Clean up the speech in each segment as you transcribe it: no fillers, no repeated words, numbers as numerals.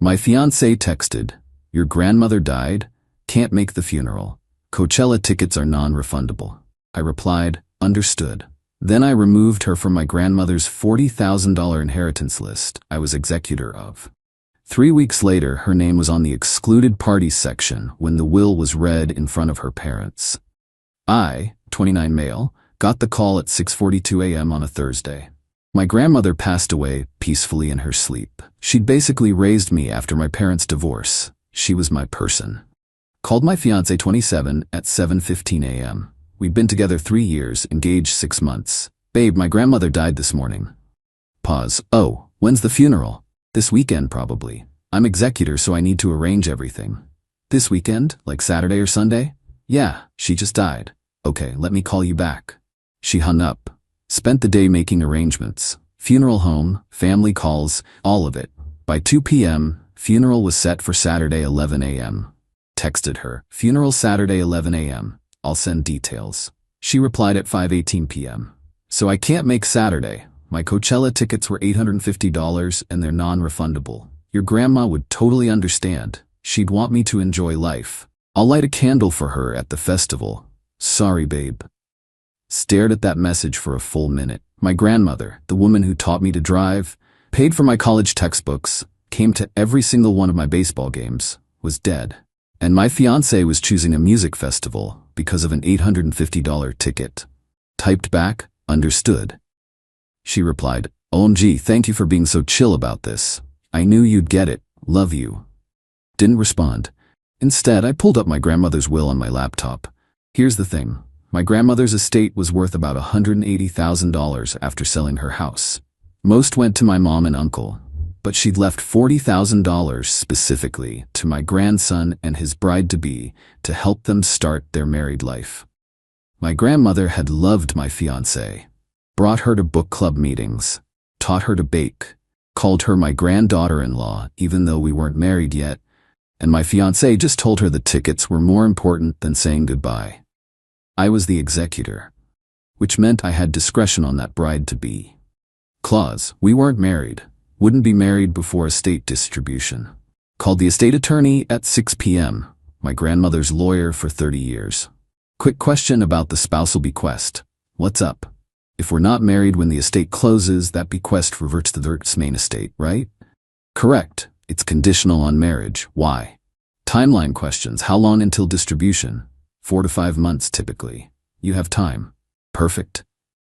My fiancé texted, "Your grandmother died? Can't make the funeral. Coachella tickets are non-refundable." I replied, "Understood." Then I removed her from my grandmother's $40,000 inheritance list I was executor of. 3 weeks later, her name was on the excluded parties section when the will was read in front of her parents. I, 29 male, got the call at 6:42 a.m. on a Thursday. My grandmother passed away peacefully in her sleep. She'd basically raised me after my parents' divorce. She was my person. Called my fiancé 27 at 7:15 a.m. We'd been together 3 years, engaged 6 months. "Babe, my grandmother died this morning." Pause. "Oh, when's the funeral?" "This weekend, probably. I'm executor, so I need to arrange everything." "This weekend? Like Saturday or Sunday?" "Yeah, she just died." "Okay, let me call you back." She hung up. Spent the day making arrangements. Funeral home, family calls, all of it. By 2 p.m., funeral was set for Saturday 11 a.m. Texted her, "Funeral Saturday 11 a.m. I'll send details." She replied at 5:18 p.m. "So I can't make Saturday. My Coachella tickets were $850 and they're non-refundable. Your grandma would totally understand. She'd want me to enjoy life. I'll light a candle for her at the festival. Sorry, babe." Stared at that message for a full minute. My grandmother, the woman who taught me to drive, paid for my college textbooks, came to every single one of my baseball games, was dead. And my fiancé was choosing a music festival because of an $850 ticket. Typed back, "Understood." She replied, "OMG, thank you for being so chill about this. I knew you'd get it. Love you." Didn't respond. Instead, I pulled up my grandmother's will on my laptop. Here's the thing. My grandmother's estate was worth about $180,000 after selling her house. Most went to my mom and uncle, but she'd left $40,000 specifically to my grandson and his bride-to-be to help them start their married life. My grandmother had loved my fiancé, brought her to book club meetings, taught her to bake, called her my granddaughter-in-law even though we weren't married yet, and my fiancé just told her the tickets were more important than saying goodbye. I was the executor, which meant I had discretion on that bride-to-be. Clause, we weren't married, wouldn't be married before estate distribution. Called the estate attorney at 6 p.m., my grandmother's lawyer for 30 years. Quick question about the spousal bequest. What's up? If we're not married when the estate closes, that bequest reverts to the main estate, right? Correct. It's conditional on marriage. Why? Timeline questions. How long until distribution? 4 to 5 months typically. You have time. Perfect.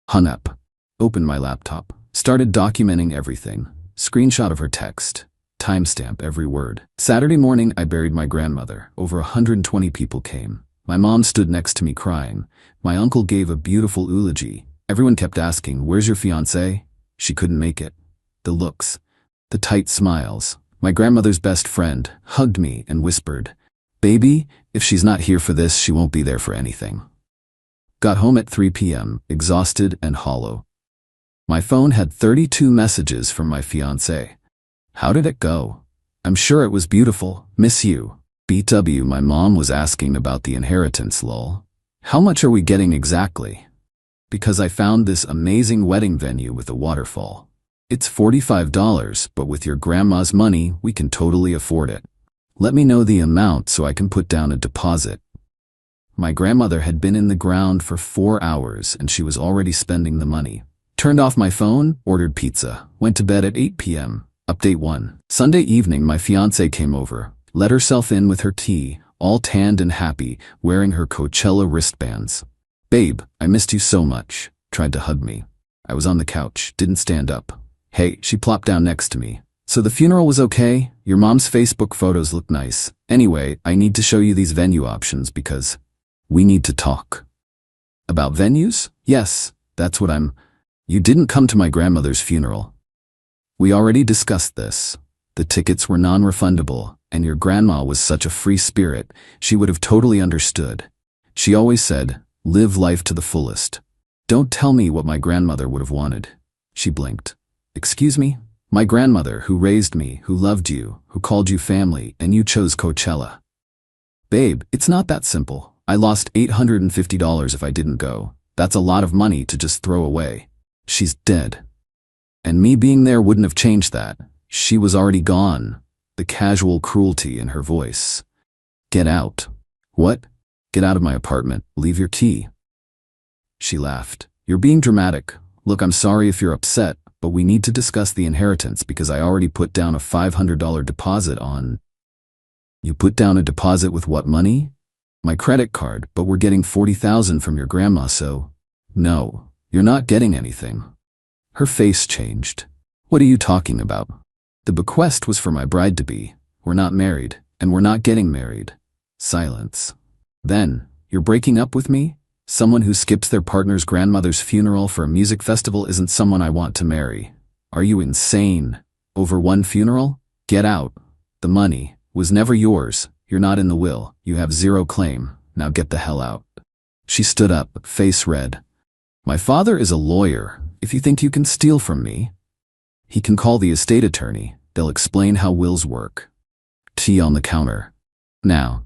Hung up. Opened my laptop. Started documenting everything. Screenshot of her text. Timestamp every word. Saturday morning, I buried my grandmother. Over 120 people came. My mom stood next to me crying. My uncle gave a beautiful eulogy. Everyone kept asking, "Where's your fiancé?" She couldn't make it. The looks. The tight smiles. My grandmother's best friend hugged me and whispered, "Baby, if she's not here for this, she won't be there for anything." Got home at 3 p.m., exhausted and hollow. My phone had 32 messages from my fiancé. How did it go? "I'm sure it was beautiful. Miss you. BW." My mom was asking about the inheritance, lol. "How much are we getting exactly?" "Because I found this amazing wedding venue with a waterfall. It's $45, but with your grandma's money, we can totally afford it. Let me know the amount so I can put down a deposit." My grandmother had been in the ground for 4 hours and she was already spending the money. Turned off my phone, ordered pizza, went to bed at 8 p.m. Update 1. Sunday evening, my fiancé came over, let herself in with her tea, all tanned and happy, wearing her Coachella wristbands. "Babe, I missed you so much." Tried to hug me. I was on the couch, didn't stand up. "Hey," she plopped down next to me. "So the funeral was okay? Your mom's Facebook photos look nice. Anyway, I need to show you these venue options because we need to talk." "About venues?" "Yes, that's what You didn't come to my grandmother's funeral. We already discussed this. The tickets were non-refundable, and your grandma was such a free spirit, she would have totally understood. She always said, 'Live life to the fullest.' Don't tell me what my grandmother would have wanted." She blinked. "Excuse me? My grandmother, who raised me, who loved you, who called you family, and you chose Coachella." "Babe, it's not that simple. I lost $850 if I didn't go. That's a lot of money to just throw away. She's dead. And me being there wouldn't have changed that. She was already gone. the casual cruelty in her voice. Get out. What? Get out of my apartment. Leave your key. She laughed. You're being dramatic. Look, I'm sorry if you're upset, but we need to discuss the inheritance because I already put down a $500 deposit on. You put down a deposit with what money? My credit card, but we're getting $40,000 from your grandma, so. No, you're not getting anything. Her face changed. What are you talking about? The bequest was for my bride-to-be. We're not married, and we're not getting married. Silence. Then, you're breaking up with me? Someone who skips their partner's grandmother's funeral for a music festival isn't someone I want to marry. Are you insane? Over one funeral? Get out. The money was never yours. You're not in the will. You have zero claim. Now get the hell out. She stood up, face red. My father is a lawyer. If you think you can steal from me, he can call the estate attorney. They'll explain how wills work. Tea on the counter. Now.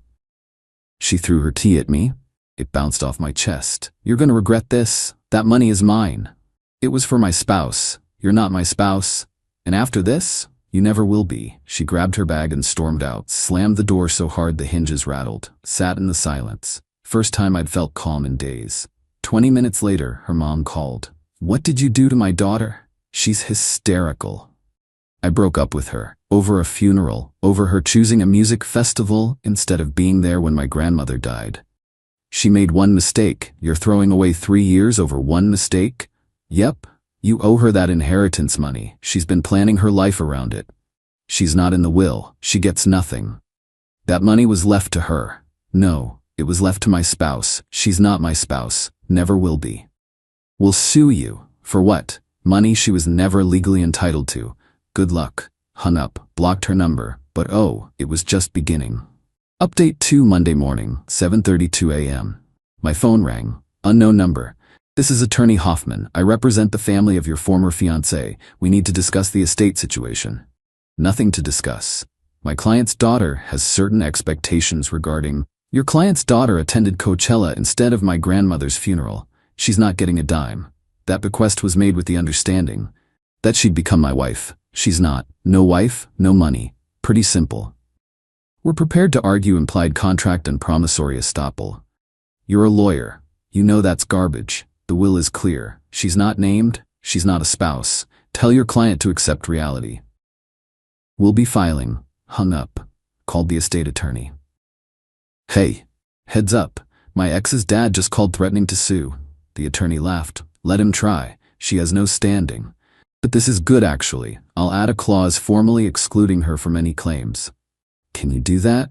She threw her tea at me. It bounced off my chest. You're gonna regret this. That money is mine. It was for my spouse. You're not my spouse. And after this, you never will be. She grabbed her bag and stormed out, slammed the door so hard the hinges rattled, sat in the silence. First time I'd felt calm in days. 20 minutes later, her mom called. What did you do to my daughter? She's hysterical. I broke up with her. Over a funeral. Over her choosing a music festival instead of being there when my grandmother died. She made one mistake. You're throwing away 3 years over one mistake? Yep. You owe her that inheritance money. She's been planning her life around it. She's not in the will. She gets nothing. That money was left to her. No, it was left to my spouse. She's not my spouse. Never will be. We'll sue you. For what? Money she was never legally entitled to. Good luck. Hung up, blocked her number, but oh, it was just beginning. Update 2 Monday morning, 7:32 a.m. My phone rang. Unknown number. This is Attorney Hoffman. I represent the family of your former fiancé. We need to discuss the estate situation. Nothing to discuss. My client's daughter has certain expectations regarding. Your client's daughter attended Coachella instead of my grandmother's funeral. She's not getting a dime. That bequest was made with the understanding that she'd become my wife. She's not. No wife, no money. Pretty simple. We're prepared to argue implied contract and promissory estoppel. You're a lawyer. You know that's garbage. The will is clear. She's not named. She's not a spouse. Tell your client to accept reality. We'll be filing. Hung up. Called the estate attorney. Hey, heads up. My ex's dad just called threatening to sue. The attorney laughed. Let him try. She has no standing. But this is good actually. I'll add a clause formally excluding her from any claims. Can you do that?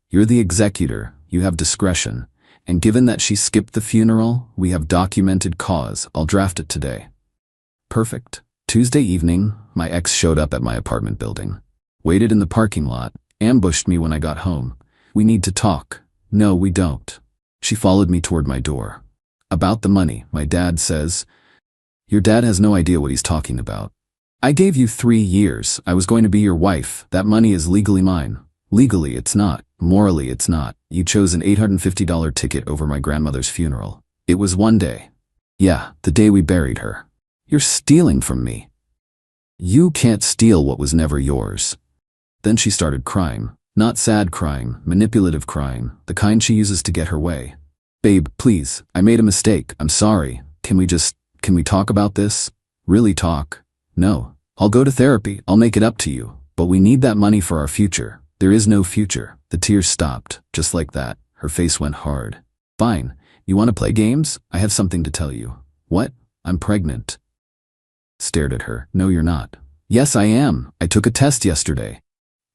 You're the executor. You have discretion. And given that she skipped the funeral, we have documented cause. I'll draft it today. Perfect. Tuesday evening, my ex showed up at my apartment building. Waited in the parking lot. Ambushed me when I got home. We need to talk. No, we don't. She followed me toward my door. About the money, my dad says. Your dad has no idea what he's talking about. I gave you 3 years. I was going to be your wife. That money is legally mine. Legally, it's not. Morally, it's not. You chose an $850 ticket over my grandmother's funeral. It was one day. Yeah, the day we buried her. You're stealing from me. You can't steal what was never yours. Then she started crying. Not sad crying, manipulative crying, the kind she uses to get her way. Babe, please, I made a mistake. I'm sorry. Can we talk about this? Really talk? No. I'll go to therapy. I'll make it up to you. But we need that money for our future. There is no future. The tears stopped. Just like that. Her face went hard. Fine. You want to play games? I have something to tell you. What? I'm pregnant. Stared at her. No, you're not. Yes, I am. I took a test yesterday.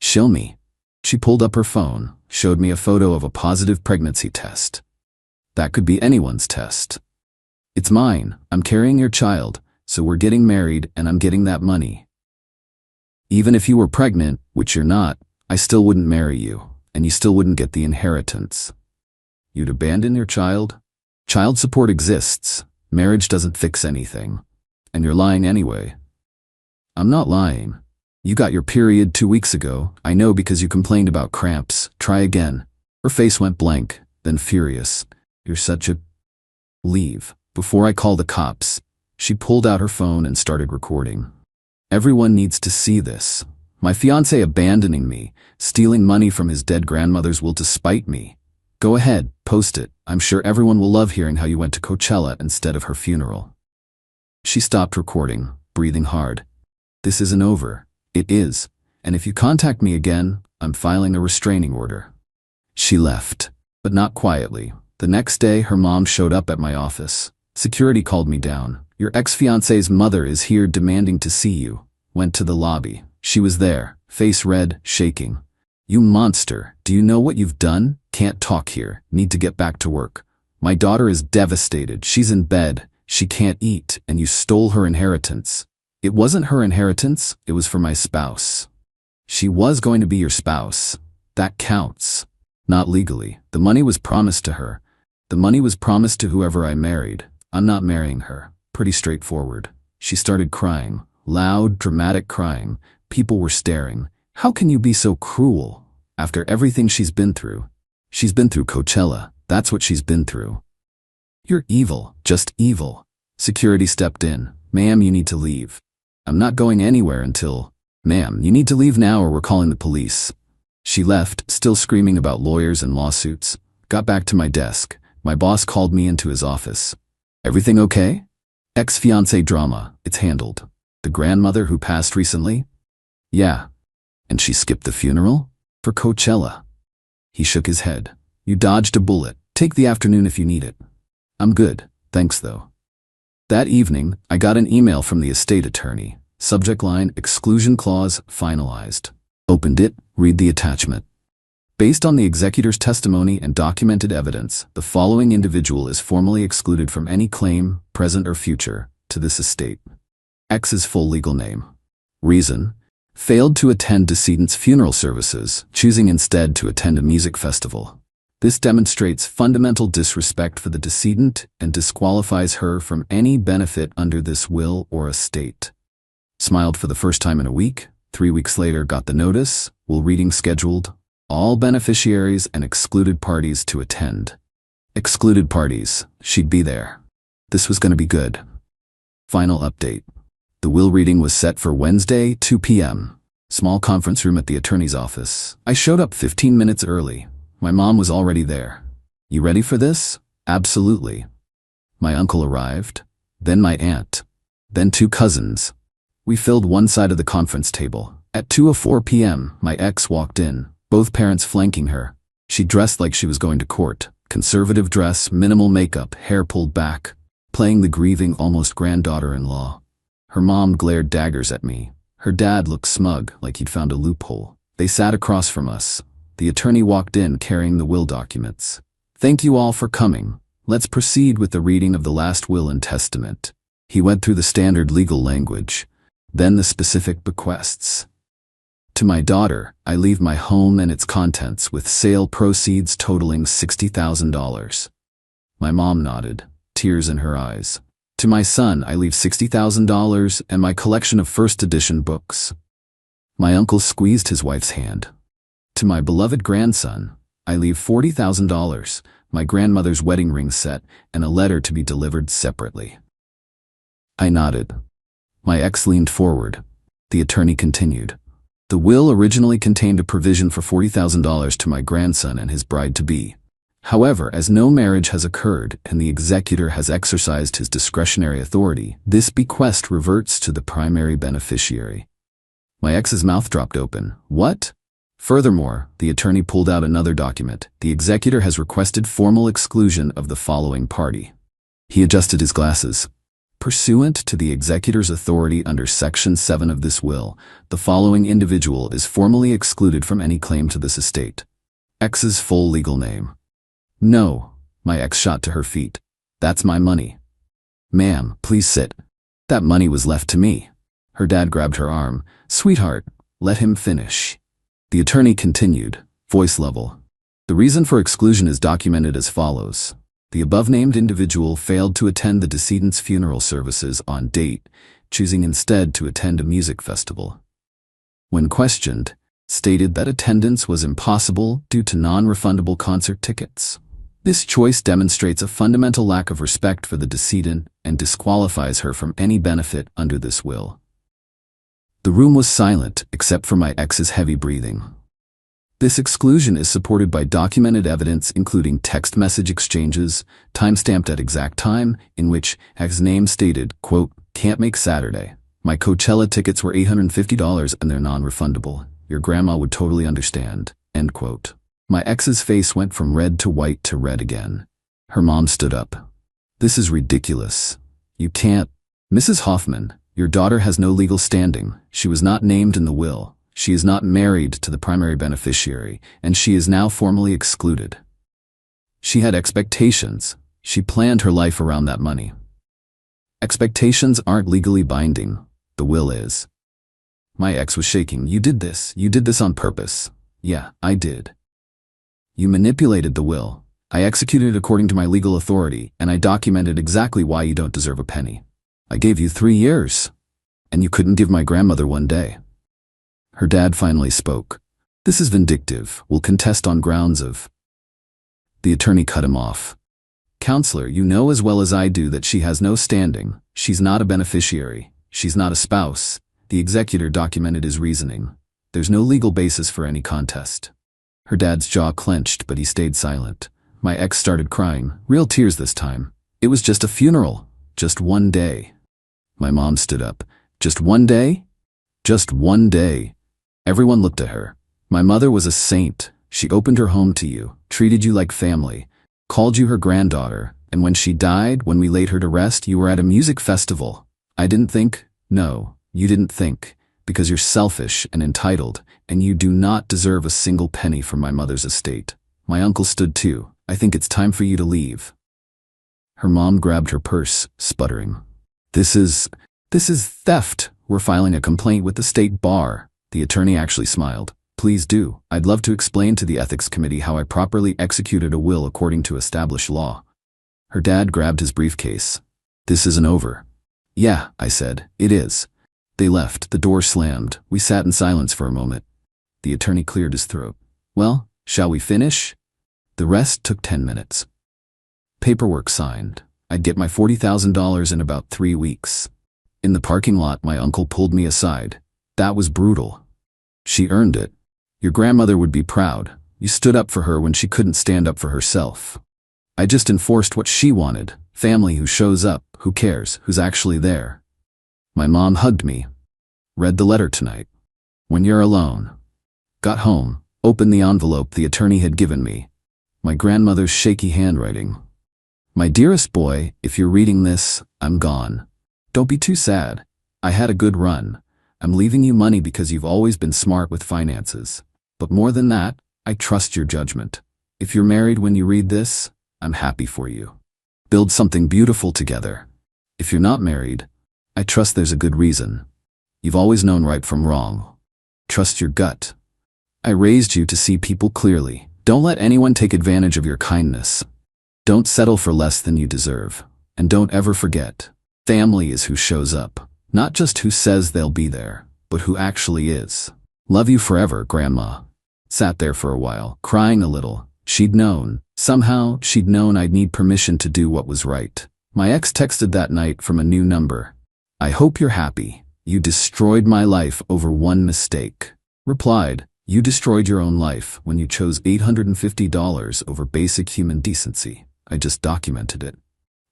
Show me. She pulled up her phone, showed me a photo of a positive pregnancy test. That could be anyone's test. It's mine. I'm carrying your child, so we're getting married and I'm getting that money. Even if you were pregnant, which you're not, I still wouldn't marry you, and you still wouldn't get the inheritance. You'd abandon your child? Child support exists. Marriage doesn't fix anything. And you're lying anyway. I'm not lying. You got your period 2 weeks ago. I know because you complained about cramps. Try again. Her face went blank, then furious. You're such a... Leave. Before I call the cops. She pulled out her phone and started recording. Everyone needs to see this. My fiancé abandoning me, stealing money from his dead grandmother's will to spite me. Go ahead, post it. I'm sure everyone will love hearing how you went to Coachella instead of her funeral. She stopped recording, breathing hard. This isn't over. It is. And if you contact me again, I'm filing a restraining order. She left, but not quietly. The next day, her mom showed up at my office. Security called me down. Your ex-fiancé's mother is here demanding to see you. Went to the lobby. She was there, face red, shaking. You monster, do you know what you've done? Can't talk here. Need to get back to work. My daughter is devastated. She's in bed. She can't eat, and you stole her inheritance. It wasn't her inheritance. It was for my spouse. She was going to be your spouse. That counts. Not legally. The money was promised to her. The money was promised to whoever I married. I'm not marrying her. Pretty straightforward. She started crying. Loud, dramatic crying. People were staring. How can you be so cruel? After everything she's been through. She's been through Coachella. That's what she's been through. You're evil. Just evil. Security stepped in. Ma'am, you need to leave. I'm not going anywhere until... Ma'am, you need to leave now or we're calling the police. She left, still screaming about lawyers and lawsuits. Got back to my desk. My boss called me into his office. Everything okay? Ex-fiancé drama. It's handled. The grandmother who passed recently? Yeah. And she skipped the funeral? For Coachella. He shook his head. You dodged a bullet. Take the afternoon if you need it. I'm good. Thanks though. That evening, I got an email from the estate attorney. Subject line, exclusion clause, finalized. Opened it, read the attachment. Based on the executor's testimony and documented evidence, the following individual is formally excluded from any claim, present or future, to this estate. X's full legal name. Reason: failed to attend decedent's funeral services, choosing instead to attend a music festival. This demonstrates fundamental disrespect for the decedent and disqualifies her from any benefit under this will or estate. Smiled for the first time in a week. 3 weeks later, got the notice. Will reading scheduled. All beneficiaries and excluded parties to attend. Excluded parties. She'd be there. This was going to be good. Final update. The will reading was set for Wednesday, 2 p.m. Small conference room at the attorney's office. I showed up 15 minutes early. My mom was already there. You ready for this? Absolutely. My uncle arrived. Then my aunt. Then 2 cousins. We filled one side of the conference table. At 2:04 p.m., my ex walked in, both parents flanking her. She dressed like she was going to court. Conservative dress, minimal makeup, hair pulled back, playing the grieving almost granddaughter-in-law. Her mom glared daggers at me. Her dad looked smug, like he'd found a loophole. They sat across from us. The attorney walked in carrying the will documents. Thank you all for coming. Let's proceed with the reading of the last will and testament. He went through the standard legal language. Then the specific bequests. To my daughter, I leave my home and its contents with sale proceeds totaling $60,000. My mom nodded, tears in her eyes. To my son, I leave $60,000 and my collection of first edition books. My uncle squeezed his wife's hand. To my beloved grandson, I leave $40,000, my grandmother's wedding ring set, and a letter to be delivered separately. I nodded. My ex leaned forward. The attorney continued. The will originally contained a provision for $40,000 to my grandson and his bride-to-be. However, as no marriage has occurred and the executor has exercised his discretionary authority, this bequest reverts to the primary beneficiary. My ex's mouth dropped open. What? Furthermore, the attorney pulled out another document. The executor has requested formal exclusion of the following party. He adjusted his glasses. Pursuant to the executor's authority under Section 7 of this will, the following individual is formally excluded from any claim to this estate. X's full legal name. No, my ex shot to her feet. That's my money. Ma'am, please sit. That money was left to me. Her dad grabbed her arm. Sweetheart, let him finish. The attorney continued, voice level. The reason for exclusion is documented as follows. The above-named individual failed to attend the decedent's funeral services on date, choosing instead to attend a music festival. When questioned, stated that attendance was impossible due to non-refundable concert tickets. This choice demonstrates a fundamental lack of respect for the decedent and disqualifies her from any benefit under this will. The room was silent, except for my ex's heavy breathing. This exclusion is supported by documented evidence including text message exchanges, timestamped at exact time, in which ex's name stated, quote, "Can't make Saturday. My Coachella tickets were $850 and they're non-refundable. Your grandma would totally understand," end quote. My ex's face went from red to white to red again. Her mom stood up. "This is ridiculous. You can't. Mrs. Hoffman, your daughter has no legal standing. She was not named in the will. She is not married to the primary beneficiary, and she is now formally excluded. She had expectations. She planned her life around that money. Expectations aren't legally binding. The will is." My ex was shaking. "You did this. You did this on purpose." "Yeah, I did." "You manipulated the will. I executed it according to my legal authority, and I documented exactly why you don't deserve a penny. I gave you 3 years, and you couldn't give my grandmother 1 day." Her dad finally spoke. "This is vindictive. We'll contest on grounds of—" The attorney cut him off. "Counselor, you know as well as I do that she has no standing. She's not a beneficiary. She's not a spouse." The executor documented his reasoning. "There's no legal basis for any contest." Her dad's jaw clenched, but he stayed silent. My ex started crying, real tears this time. "It was just a funeral. Just 1 day." My mom stood up. "Just 1 day? Just 1 day." Everyone looked at her. "My mother was a saint. She opened her home to you, treated you like family, called you her granddaughter, and when she died, when we laid her to rest, you were at a music festival. I didn't think. No, you didn't think, because you're selfish and entitled, and you do not deserve a single penny from my mother's estate." My uncle stood too. "I think it's time for you to leave." Her mom grabbed her purse, sputtering. This is theft. We're filing a complaint with the state bar." The attorney actually smiled. "Please do. I'd love to explain to the ethics committee how I properly executed a will according to established law." Her dad grabbed his briefcase. "This isn't over." "Yeah," I said, "it is." They left. The door slammed. We sat in silence for a moment. The attorney cleared his throat. "Well, shall we finish?" The rest took 10 minutes. Paperwork signed. I'd get my $40,000 in about 3 weeks. In the parking lot, my uncle pulled me aside. "That was brutal." "She earned it. Your grandmother would be proud. You stood up for her when she couldn't stand up for herself." "I just enforced what she wanted. Family who shows up, who cares, who's actually there." My mom hugged me. "Read the letter tonight. When you're alone." Got home, opened the envelope the attorney had given me. My grandmother's shaky handwriting. "My dearest boy, if you're reading this, I'm gone. Don't be too sad. I had a good run. I'm leaving you money because you've always been smart with finances. But more than that, I trust your judgment. If you're married when you read this, I'm happy for you. Build something beautiful together. If you're not married, I trust there's a good reason. You've always known right from wrong. Trust your gut. I raised you to see people clearly. Don't let anyone take advantage of your kindness. Don't settle for less than you deserve. And don't ever forget, family is who shows up. Not just who says they'll be there, but who actually is. Love you forever, Grandma." Sat there for a while, crying a little. Somehow she'd known I'd need permission to do what was right. My ex texted that night from a new number. "I hope you're happy. You destroyed my life over one mistake." Replied, "You destroyed your own life when you chose $850 over basic human decency. I just documented it."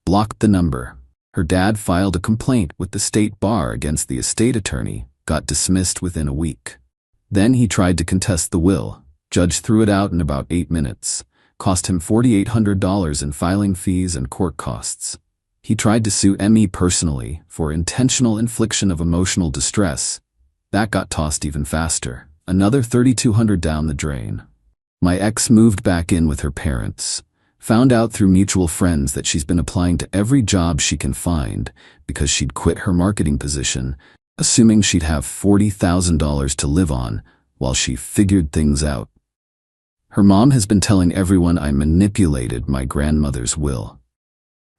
Blocked the number. Her dad filed a complaint with the state bar against the estate attorney, got dismissed within a week. Then he tried to contest the will. Judge threw it out in about 8 minutes. Cost him $4,800 in filing fees and court costs. He tried to sue me personally for intentional infliction of emotional distress. That got tossed even faster. Another $3,200 down the drain. My ex moved back in with her parents. Found out through mutual friends that she's been applying to every job she can find because she'd quit her marketing position, assuming she'd have $40,000 to live on while she figured things out. Her mom has been telling everyone I manipulated my grandmother's will.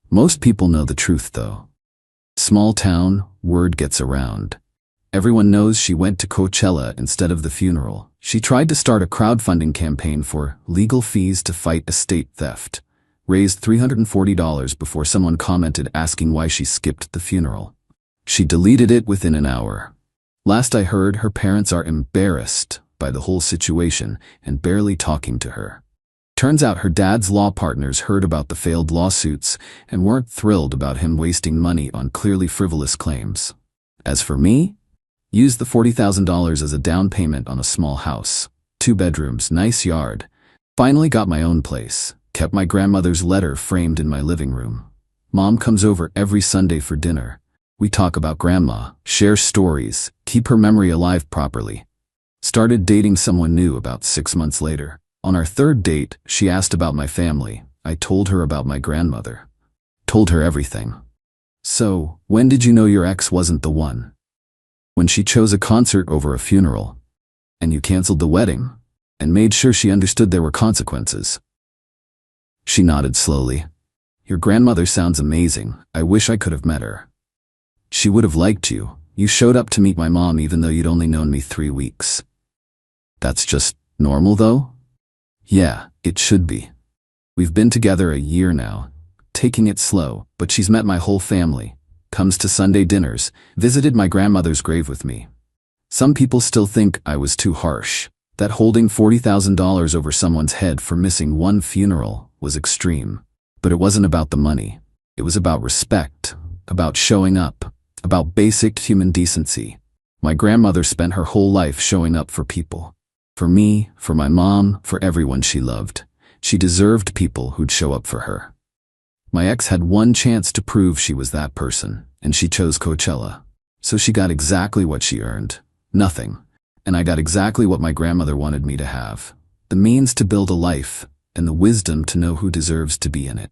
Most people know the truth, though. Small town, word gets around. Everyone knows she went to Coachella instead of the funeral. She tried to start a crowdfunding campaign for legal fees to fight estate theft. Raised $340 before someone commented asking why she skipped the funeral. She deleted it within an hour. Last I heard, her parents are embarrassed by the whole situation and barely talking to her. Turns out her dad's law partners heard about the failed lawsuits and weren't thrilled about him wasting money on clearly frivolous claims. As for me, used the $40,000 as a down payment on a small house, 2 bedrooms, nice yard. Finally got my own place, kept my grandmother's letter framed in my living room. Mom comes over every Sunday for dinner. We talk about grandma, share stories, keep her memory alive properly. Started dating someone new about 6 months later. On our 3rd date, she asked about my family. I told her about my grandmother. Told her everything. So, when did you know your ex wasn't the one? When she chose a concert over a funeral. And you canceled the wedding, and made sure she understood there were consequences. She nodded slowly. Your grandmother sounds amazing. I wish I could have met her. She would have liked you. You showed up to meet my mom even though you'd only known me 3 weeks. That's just normal though? Yeah, it should be. We've been together a year now, taking it slow, but she's met my whole family, comes to Sunday dinners, visited my grandmother's grave with me. Some people still think I was too harsh, that holding $40,000 over someone's head for missing 1 funeral was extreme. But it wasn't about the money. It was about respect, about showing up, about basic human decency. My grandmother spent her whole life showing up for people. For me, for my mom, for everyone she loved. She deserved people who'd show up for her. My ex had one chance to prove she was that person, and she chose Coachella. So she got exactly what she earned. Nothing. And I got exactly what my grandmother wanted me to have. The means to build a life, and the wisdom to know who deserves to be in it.